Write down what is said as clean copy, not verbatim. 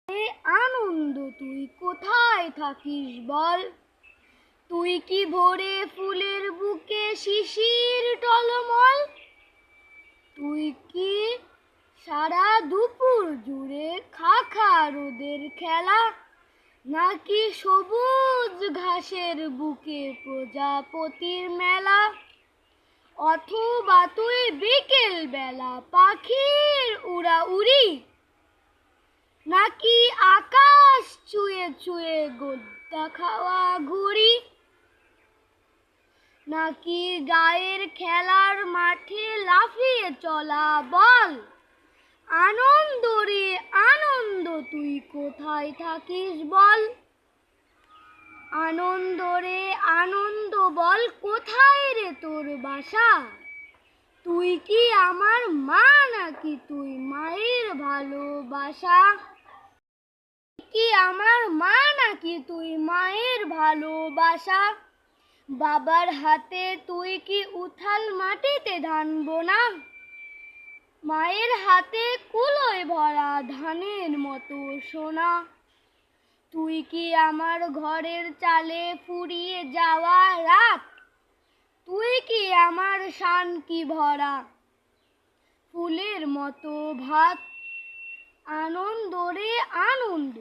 এ আনন্দ তুই কোথায় থাকিস বল? তুই কি ভোরে ফুলের বুকে শিশির টলমল? তুই কি সারা দুপুর জুড়ে খা খা রোদের খেলা, নাকি সবুজ ঘাসের বুকে প্রজাপতির মেলা? অথবা তুই বিকেল বেলা পাখির উড়াউড়ি, নাকি আকাশ ছুঁয়ে ছুঁয়ে গোদ্দা খাওয়া ঘুড়ি? নাকি গায়ের খেলার মাঠে লাফিয়ে চলা বল? আনন্দ রে আনন্দ তুই কোথায় থাকিস বল? আনন্দ রে আনন্দ বল কোথায় রে তোর বাসা? তুই কি আমার মা নাকি তুই মায়ের ভালোবাসা? কি আমার মা নাকি তুই মায়ের ভালোবাসা? বাবার হাতে তুই কি উথাল মাটিতে ধান বোনা? মায়ের হাতে কুলোয় ভরা ধানের মতো সোনা? তুই কি আমার ঘরের চালে ফুরিয়ে যাওয়া রাত? তুই কি আমার শানকি ভরা ফুলের মতো ভাত? আনন্দ রে আনন্দ